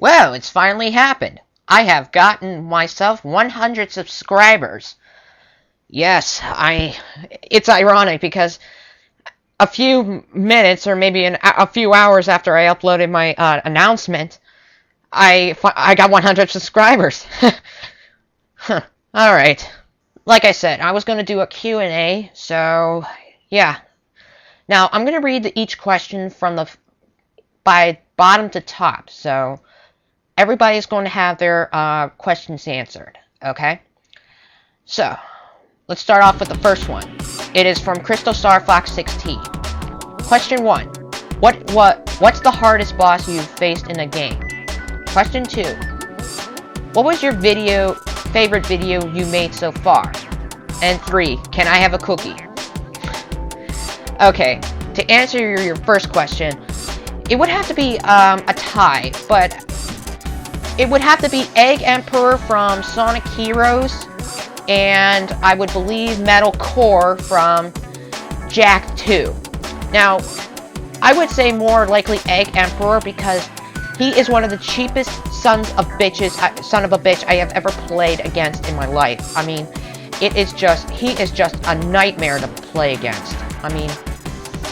Well, it's finally happened. I have gotten myself 100 subscribers. Yes, it's ironic because a few minutes or maybe a few hours after I uploaded my announcement, I got 100 subscribers. Huh. All right. Like I said, I was going to do a Q&A, so yeah. Now, I'm going to read each question from by bottom to top, so everybody's going to have their questions answered, okay? So, let's start off with the first one. It is from Crystal Star Fox 6T. Question 1. What's the hardest boss you've faced in a game? Question 2. What was your favorite video you made so far? And 3. Can I have a cookie? Okay, to answer your first question, it would have to be a tie, but it would have to be Egg Emperor from Sonic Heroes, and I would believe Metal Core from Jak 2. Now, I would say more likely Egg Emperor because he is one of the cheapest son of a bitch I have ever played against in my life. I mean, he is just a nightmare to play against. I mean,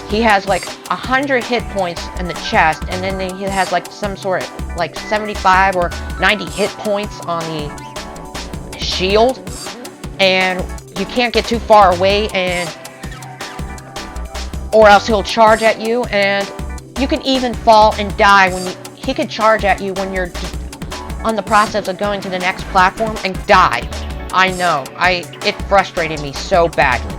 he has like 100 hit points in the chest, and then he has like some sort of like 75 or 90 hit points on the shield, and you can't get too far away, or else he'll charge at you, and you can even fall and die he could charge at you when you're on the process of going to the next platform and die. I know, it frustrated me so badly.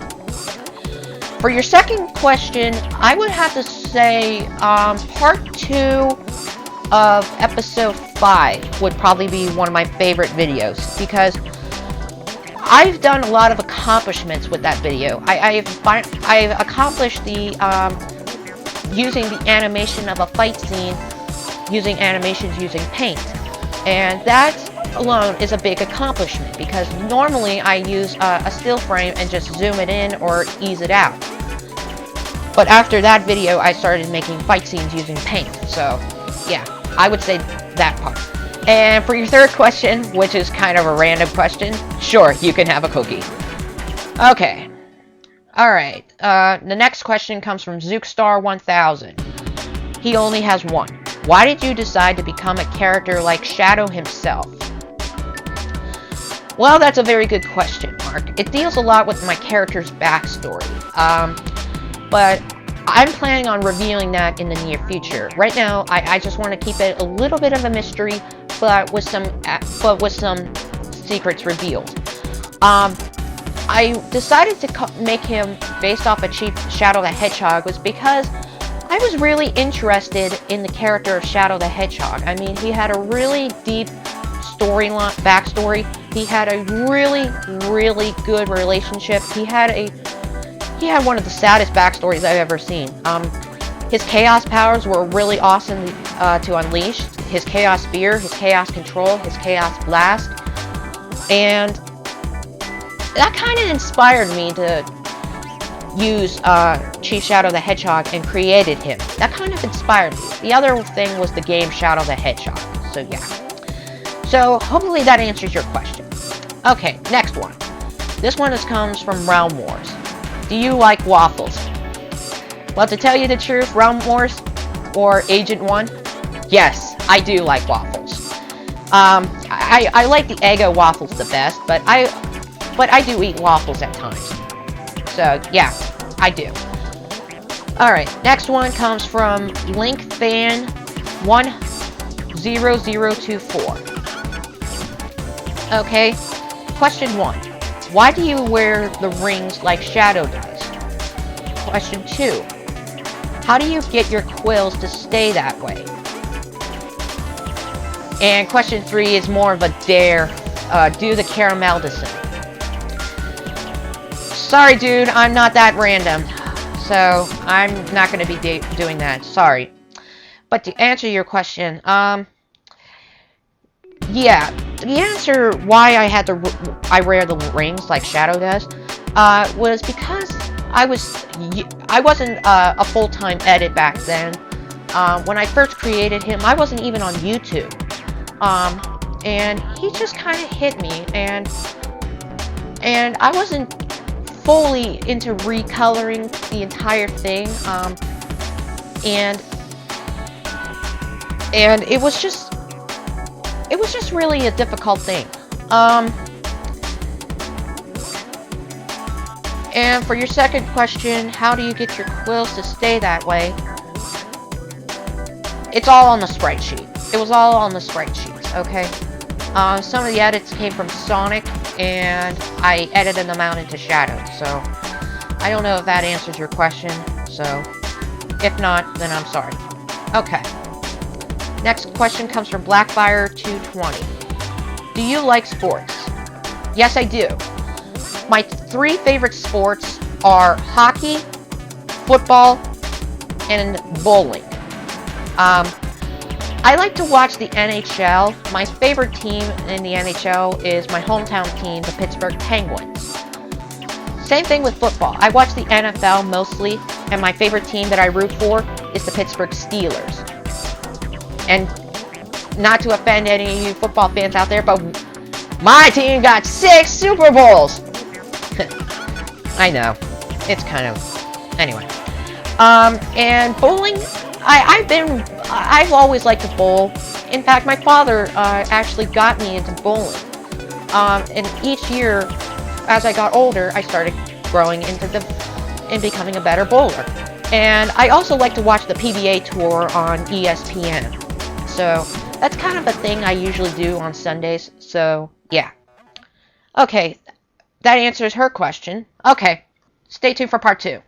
For your second question, I would have to say part 2 of episode 5 would probably be one of my favorite videos because I've done a lot of accomplishments with that video. I've accomplished the using the animation of a fight scene using animations using paint, and that alone is a big accomplishment because normally I use a still frame and just zoom it in or ease it out. But after that video, I started making fight scenes using paint. So, yeah, I would say that part. And for your third question, which is kind of a random question, sure, you can have a cookie. Okay. Alright, the next question comes from Zookstar1000. He only has one. Why did you decide to become a character like Shadow himself? Well, that's a very good question, Mark. It deals a lot with my character's backstory. But I'm planning on revealing that in the near future. Right now, I just want to keep it a little bit of a mystery, but with some secrets revealed. I decided to make him based off of Chief Shadow the Hedgehog was because I was really interested in the character of Shadow the Hedgehog. I mean, he had a really deep backstory. He had a really, really good relationship. He had one of the saddest backstories I've ever seen. His Chaos powers were really awesome to unleash. His Chaos Spear, his Chaos Control, his Chaos Blast. And that kind of inspired me to use Chief Shadow the Hedgehog and created him. That kind of inspired me. The other thing was the game Shadow the Hedgehog. So yeah. So hopefully that answers your question. Okay, next one. This one comes from Realm Wars. Do you like waffles? Well, to tell you the truth, Realm Wars or Agent 1, yes, I do like waffles. I like the Eggo waffles the best, but I do eat waffles at times. So, yeah, I do. Alright, next one comes from LinkFan10024. Okay, question 1. Why do you wear the rings like Shadow does? Question 2. How do you get your quills to stay that way? And question 3 is more of a dare. Do the caramel descent. Sorry, dude, I'm not that random. So, I'm not going to be doing that. Sorry. But to answer your question, yeah, the answer why I wear the rings like Shadow does, was because I wasn't a full-time edit back then. When I first created him, I wasn't even on YouTube. And he just kind of hit me, and I wasn't fully into recoloring the entire thing, and it was just really a difficult thing. And for your second question, how do you get your quills to stay that way? It's all on the sprite sheet. It was all on the sprite sheets, okay? Some of the edits came from Sonic, and I edited them out into Shadow, so I don't know if that answers your question, so if not, then I'm sorry. Okay. Next question comes from Blackfire220. Do you like sports? Yes, I do. My 3 favorite sports are hockey, football, and bowling. I like to watch the NHL. My favorite team in the NHL is my hometown team, the Pittsburgh Penguins. Same thing with football. I watch the NFL mostly, and my favorite team that I root for is the Pittsburgh Steelers. And not to offend any of you football fans out there, but my team got 6 Super Bowls! I know. It's kind of... Anyway. And bowling, I've always liked to bowl. In fact, my father actually got me into bowling. And each year, as I got older, I started growing into becoming a better bowler. And I also like to watch the PBA Tour on ESPN. So that's kind of a thing I usually do on Sundays. So yeah. Okay, that answers her question. Okay, stay tuned for part 2.